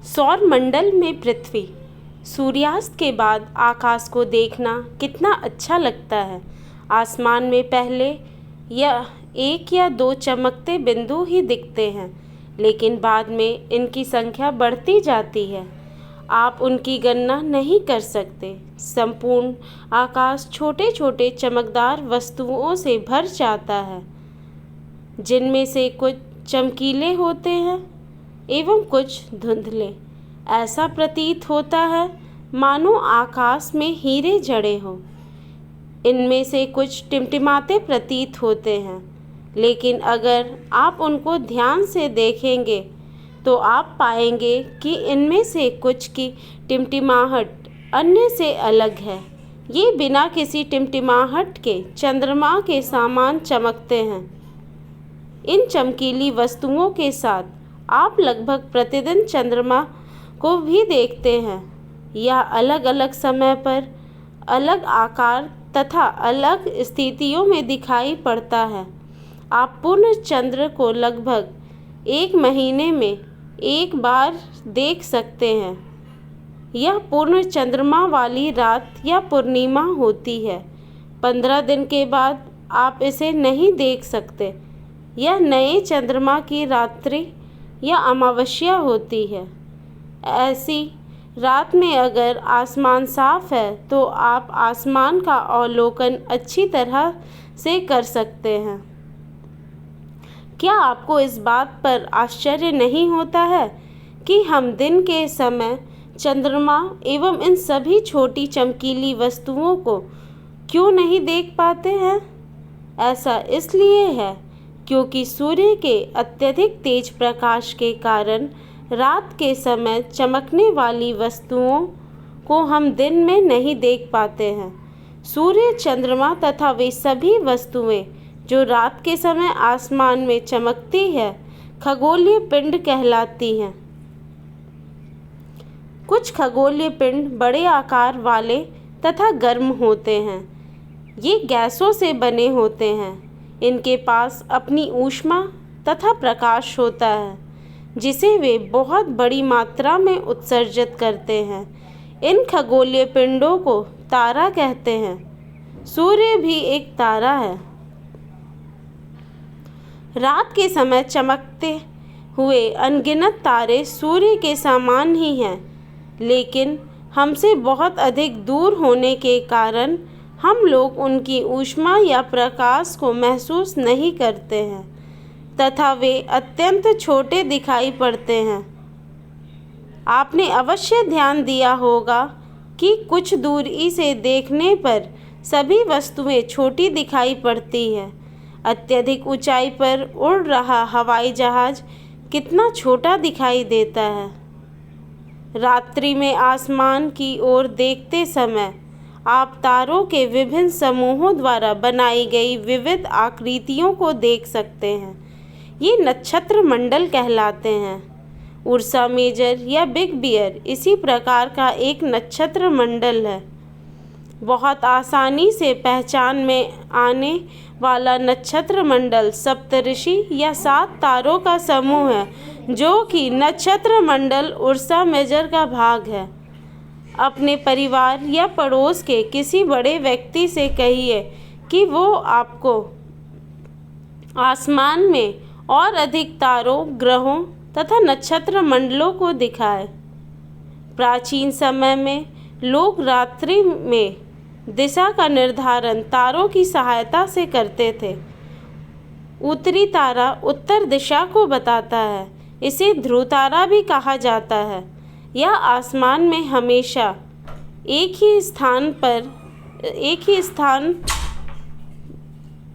सौर मंडल में पृथ्वी सूर्यास्त के बाद आकाश को देखना कितना अच्छा लगता है। आसमान में पहले यह एक या दो चमकते बिंदु ही दिखते हैं, लेकिन बाद में इनकी संख्या बढ़ती जाती है। आप उनकी गणना नहीं कर सकते। संपूर्ण आकाश छोटे छोटे चमकदार वस्तुओं से भर जाता है, जिनमें से कुछ चमकीले होते हैं एवं कुछ धुंधले। ऐसा प्रतीत होता है मानो आकाश में हीरे जड़े हों। इनमें से कुछ टिमटिमाते प्रतीत होते हैं, लेकिन अगर आप उनको ध्यान से देखेंगे तो आप पाएंगे कि इनमें से कुछ की टिमटिमाहट अन्य से अलग है। ये बिना किसी टिमटिमाहट के चंद्रमा के समान चमकते हैं। इन चमकीली वस्तुओं के साथ आप लगभग प्रतिदिन चंद्रमा को भी देखते हैं। यह अलग अलग समय पर अलग आकार तथा अलग स्थितियों में दिखाई पड़ता है। आप पूर्ण चंद्र को लगभग एक महीने में एक बार देख सकते हैं। यह पूर्ण चंद्रमा वाली रात या पूर्णिमा होती है। 15 दिन के बाद आप इसे नहीं देख सकते। यह नए चंद्रमा की रात्रि या अमावस्या होती है। ऐसी रात में अगर आसमान साफ है तो आप आसमान का अवलोकन अच्छी तरह से कर सकते हैं। क्या आपको इस बात पर आश्चर्य नहीं होता है कि हम दिन के समय चंद्रमा एवं इन सभी छोटी चमकीली वस्तुओं को क्यों नहीं देख पाते हैं? ऐसा इसलिए है क्योंकि सूर्य के अत्यधिक तेज प्रकाश के कारण रात के समय चमकने वाली वस्तुओं को हम दिन में नहीं देख पाते हैं। सूर्य, चंद्रमा तथा वे सभी वस्तुएं जो रात के समय आसमान में चमकती है खगोलीय पिंड कहलाती हैं। कुछ खगोलीय पिंड बड़े आकार वाले तथा गर्म होते हैं। ये गैसों से बने होते हैं। इनके पास अपनी ऊष्मा तथा प्रकाश होता है, जिसे वे बहुत बड़ी मात्रा में उत्सर्जित करते हैं। इन खगोलीय पिंडों को तारा कहते हैं। सूर्य भी एक तारा है। रात के समय चमकते हुए अनगिनत तारे सूर्य के समान ही हैं, लेकिन हमसे बहुत अधिक दूर होने के कारण हम लोग उनकी ऊष्मा या प्रकाश को महसूस नहीं करते हैं तथा वे अत्यंत छोटे दिखाई पड़ते हैं। आपने अवश्य ध्यान दिया होगा कि कुछ दूरी से देखने पर सभी वस्तुएं छोटी दिखाई पड़ती हैं। अत्यधिक ऊंचाई पर उड़ रहा हवाई जहाज कितना छोटा दिखाई देता है। रात्रि में आसमान की ओर देखते समय आप तारों के विभिन्न समूहों द्वारा बनाई गई विविध आकृतियों को देख सकते हैं। ये नक्षत्र मंडल कहलाते हैं। उर्सा मेजर या बिग बियर इसी प्रकार का एक नक्षत्र मंडल है। बहुत आसानी से पहचान में आने वाला नक्षत्र मंडल सप्तऋषि या 7 तारों का समूह है, जो कि नक्षत्र मंडल उर्सा मेजर का भाग है। अपने परिवार या पड़ोस के किसी बड़े व्यक्ति से कहिए कि वो आपको आसमान में और अधिक तारों, ग्रहों तथा नक्षत्र मंडलों को दिखाए। प्राचीन समय में लोग रात्रि में दिशा का निर्धारण तारों की सहायता से करते थे। उत्तरी तारा उत्तर दिशा को बताता है। इसे ध्रुव तारा भी कहा जाता है। यह आसमान में हमेशा एक ही स्थान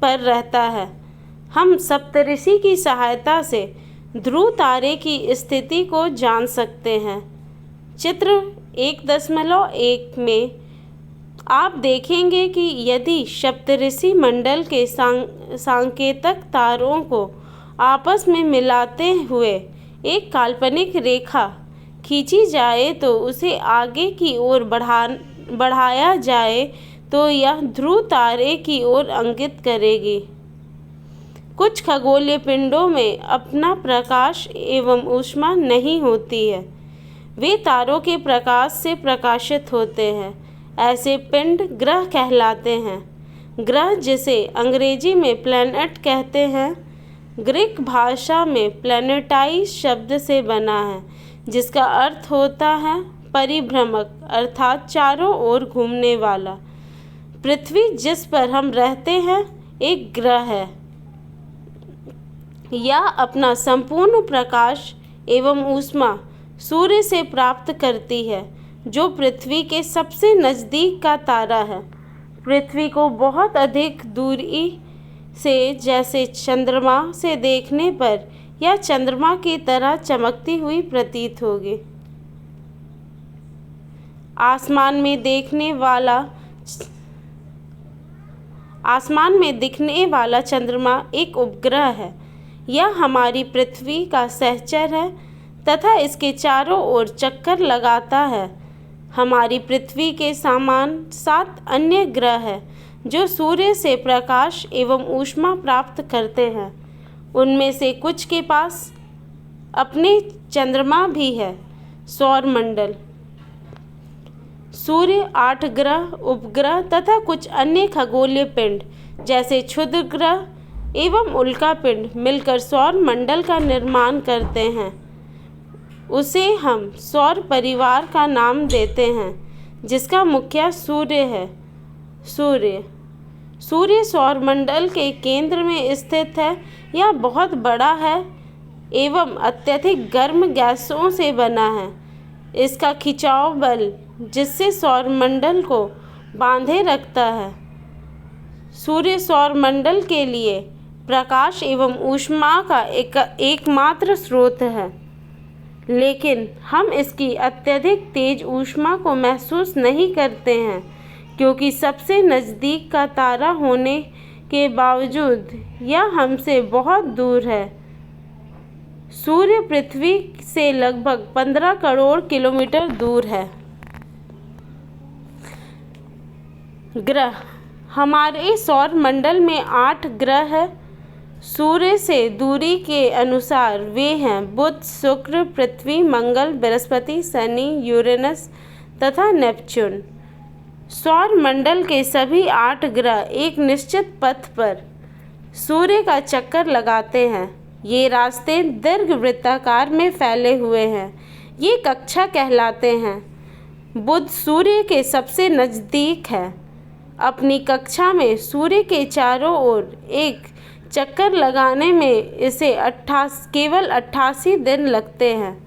पर रहता है। हम सप्तऋषि की सहायता से ध्रुव तारे की स्थिति को जान सकते हैं। चित्र 1.1 में आप देखेंगे कि यदि सप्तऋषि मंडल के सांकेतक तारों को आपस में मिलाते हुए एक काल्पनिक रेखा खींची जाए तो उसे आगे की ओर बढ़ाया जाए तो यह ध्रुव तारे की ओर इंगित करेगी। कुछ खगोलीय पिंडों में अपना प्रकाश एवं ऊष्मा नहीं होती है। वे तारों के प्रकाश से प्रकाशित होते हैं। ऐसे पिंड ग्रह कहलाते हैं। ग्रह, जिसे अंग्रेजी में प्लैनेट कहते हैं, ग्रीक भाषा में प्लैनेटाइज शब्द से बना है, जिसका अर्थ होता है परिभ्रमक, अर्थात चारों ओर घूमने वाला। पृथ्वी, जिस पर हम रहते हैं, एक ग्रह है। यह अपना संपूर्ण प्रकाश एवं ऊष्मा सूर्य से प्राप्त करती है, जो पृथ्वी के सबसे नज़दीक का तारा है। पृथ्वी को बहुत अधिक दूरी से, जैसे चंद्रमा से देखने पर, यह चंद्रमा की तरह चमकती हुई प्रतीत होगी। आसमान में दिखने वाला चंद्रमा एक उपग्रह है। यह हमारी पृथ्वी का सहचर है तथा इसके चारों ओर चक्कर लगाता है। हमारी पृथ्वी के समान 7 अन्य ग्रह हैं, जो सूर्य से प्रकाश एवं ऊष्मा प्राप्त करते हैं। उनमें से कुछ के पास अपने चंद्रमा भी है। सौरमंडल। सूर्य, 8 ग्रह, उपग्रह तथा कुछ अन्य खगोलीय पिंड जैसे क्षुद्र ग्रह एवं उल्का पिंड मिलकर सौरमंडल का निर्माण करते हैं। उसे हम सौर परिवार का नाम देते हैं, जिसका मुखिया सूर्य है। सूर्य सौरमंडल के केंद्र में स्थित है। यह बहुत बड़ा है एवं अत्यधिक गर्म गैसों से बना है। इसका खिंचाव बल, जिससे सौरमंडल को बांधे रखता है। सूर्य सौरमंडल के लिए प्रकाश एवं ऊष्मा का एकमात्र स्रोत है, लेकिन हम इसकी अत्यधिक तेज ऊष्मा को महसूस नहीं करते हैं, क्योंकि सबसे नज़दीक का तारा होने के बावजूद यह हमसे बहुत दूर है। सूर्य पृथ्वी से लगभग 15 करोड़ किलोमीटर दूर है। ग्रह। हमारे सौरमंडल में 8 ग्रह हैं। सूर्य से दूरी के अनुसार वे हैं बुध, शुक्र, पृथ्वी, मंगल, बृहस्पति, शनि, यूरेनस तथा नेपच्यून। सौरमंडल के सभी 8 ग्रह एक निश्चित पथ पर सूर्य का चक्कर लगाते हैं। ये रास्ते दीर्घवृत्ताकार में फैले हुए हैं। ये कक्षा कहलाते हैं। बुध सूर्य के सबसे नज़दीक है। अपनी कक्षा में सूर्य के चारों ओर एक चक्कर लगाने में इसे केवल 88 दिन लगते हैं।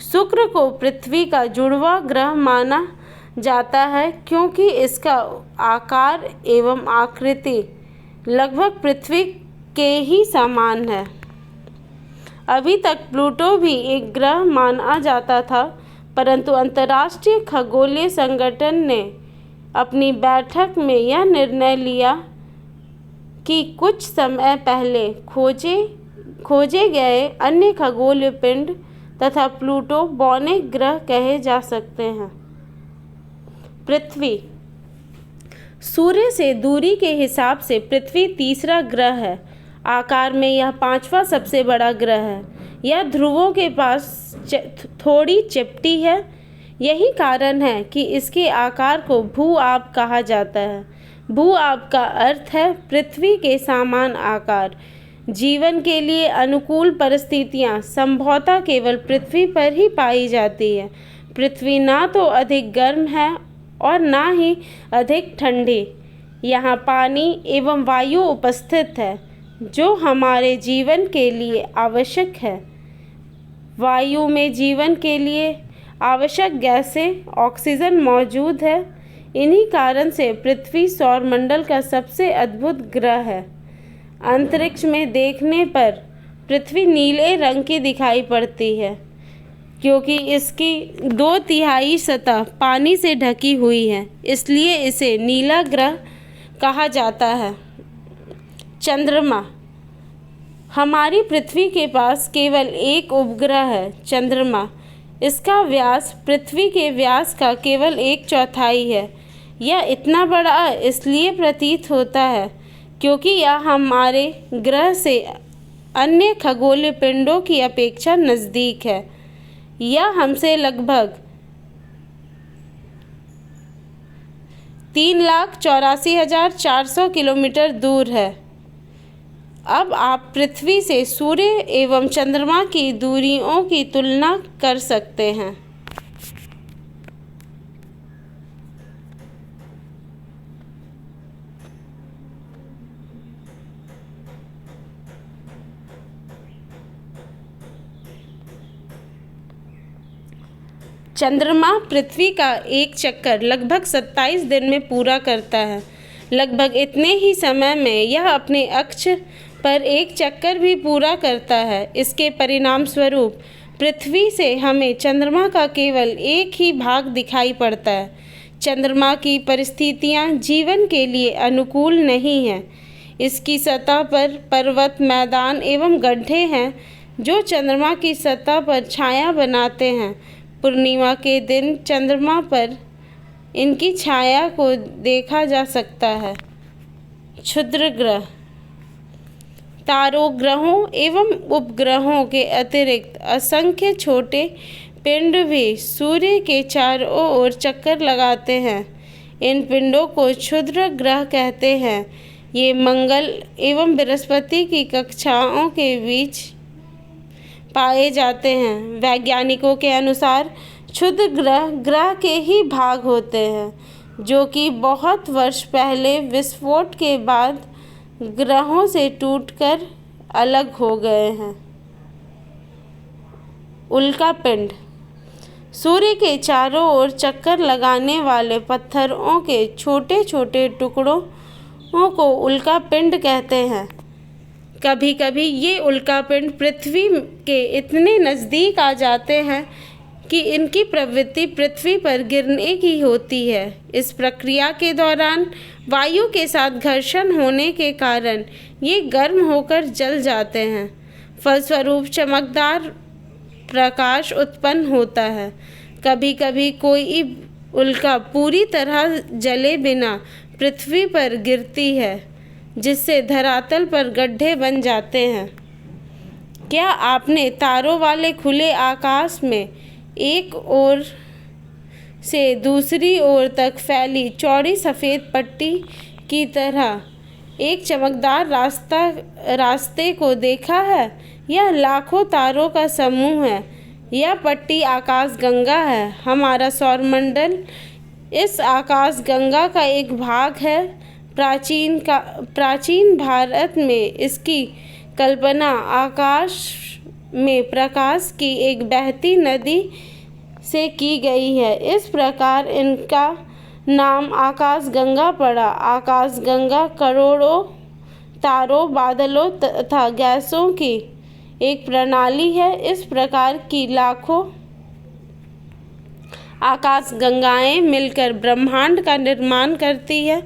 शुक्र को पृथ्वी का जुड़वा ग्रह माना जाता है, क्योंकि इसका आकार एवं आकृति लगभग पृथ्वी के ही समान है। अभी तक प्लूटो भी एक ग्रह माना जाता था, परंतु अंतर्राष्ट्रीय खगोलीय संगठन ने अपनी बैठक में यह निर्णय लिया कि कुछ समय पहले खोजे गए अन्य खगोलीय पिंड तथा प्लूटो बौने ग्रह कहे जा सकते हैं। पृथ्वी। सूर्य से दूरी के हिसाब से पृथ्वी तीसरा ग्रह है। आकार में यह 5वां सबसे बड़ा ग्रह है। यह ध्रुवों के पास थोड़ी चिपटी है। यही कारण है कि इसके आकार को भू-आब कहा जाता है। भू-आब का अर्थ है पृथ्वी के समान आकार। जीवन के लिए अनुकूल परिस्थितियां संभवतः केवल पृथ्वी पर ही पाई जाती है। पृथ्वी ना तो अधिक गर्म है और ना ही अधिक ठंडी। यहाँ पानी एवं वायु उपस्थित है, जो हमारे जीवन के लिए आवश्यक है। वायु में जीवन के लिए आवश्यक गैसें ऑक्सीजन मौजूद है। इन्हीं कारण से पृथ्वी सौरमंडल का सबसे अद्भुत ग्रह है। अंतरिक्ष में देखने पर पृथ्वी नीले रंग की दिखाई पड़ती है, क्योंकि इसकी 2/3 सतह पानी से ढकी हुई है, इसलिए इसे नीला ग्रह कहा जाता है। चंद्रमा। हमारी पृथ्वी के पास केवल एक उपग्रह है, चंद्रमा। इसका व्यास पृथ्वी के व्यास का केवल 1/4 है। यह इतना बड़ा इसलिए प्रतीत होता है क्योंकि यह हमारे ग्रह से अन्य खगोलीय पिंडों की अपेक्षा नज़दीक है। यह हमसे लगभग 3,84,400 किलोमीटर दूर है। अब आप पृथ्वी से सूर्य एवं चंद्रमा की दूरियों की तुलना कर सकते हैं। चंद्रमा पृथ्वी का एक चक्कर लगभग 27 दिन में पूरा करता है। लगभग इतने ही समय में यह अपने अक्ष पर एक चक्कर भी पूरा करता है। इसके परिणाम स्वरूप पृथ्वी से हमें चंद्रमा का केवल एक ही भाग दिखाई पड़ता है। चंद्रमा की परिस्थितियाँ जीवन के लिए अनुकूल नहीं हैं। इसकी सतह पर पर्वत, मैदान एवं गड्ढे हैं जो चंद्रमा की सतह पर छाया बनाते हैं। पूर्णिमा के दिन चंद्रमा पर इनकी छाया को देखा जा सकता है। क्षुद्र ग्रह। तारों, ग्रहों एवं उपग्रहों के अतिरिक्त असंख्य छोटे पिंड भी सूर्य के चारों ओर चक्कर लगाते हैं। इन पिंडों को क्षुद्र ग्रह कहते हैं। ये मंगल एवं बृहस्पति की कक्षाओं के बीच पाए जाते हैं। वैज्ञानिकों के अनुसार क्षुद्र ग्रह ग्रह के ही भाग होते हैं जो कि बहुत वर्ष पहले विस्फोट के बाद ग्रहों से टूटकर अलग हो गए हैं। उल्का पिंड। सूर्य के चारों ओर चक्कर लगाने वाले पत्थरों के छोटे छोटे टुकड़ों को उल्का पिंड कहते हैं। कभी कभी ये उल्कापिंड पृथ्वी के इतने नज़दीक आ जाते हैं कि इनकी प्रवृत्ति पृथ्वी पर गिरने की होती है। इस प्रक्रिया के दौरान वायु के साथ घर्षण होने के कारण ये गर्म होकर जल जाते हैं। फलस्वरूप चमकदार प्रकाश उत्पन्न होता है। कभी कभी कोई उल्का पूरी तरह जले बिना पृथ्वी पर गिरती है जिससे धरातल पर गड्ढे बन जाते हैं। क्या आपने तारों वाले खुले आकाश में एक ओर से दूसरी ओर तक फैली चौड़ी सफ़ेद पट्टी की तरह एक चमकदार रास्ते को देखा है? यह लाखों तारों का समूह है। यह पट्टी आकाशगंगा है। हमारा सौरमंडल इस आकाशगंगा का एक भाग है। प्राचीन भारत में इसकी कल्पना आकाश में प्रकाश की एक बहती नदी से की गई है। इस प्रकार इनका नाम आकाशगंगा पड़ा। आकाशगंगा करोड़ों तारों, बादलों तथा गैसों की एक प्रणाली है। इस प्रकार की लाखों आकाशगंगाएं मिलकर ब्रह्मांड का निर्माण करती है।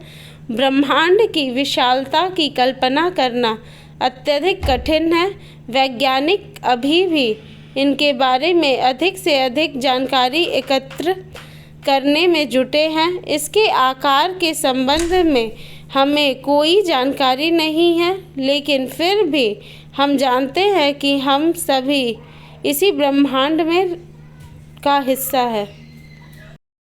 ब्रह्मांड की विशालता की कल्पना करना अत्यधिक कठिन है। वैज्ञानिक अभी भी इनके बारे में अधिक से अधिक जानकारी एकत्र करने में जुटे हैं। इसके आकार के संबंध में हमें कोई जानकारी नहीं है, लेकिन फिर भी हम जानते हैं कि हम सभी इसी ब्रह्मांड में का हिस्सा है।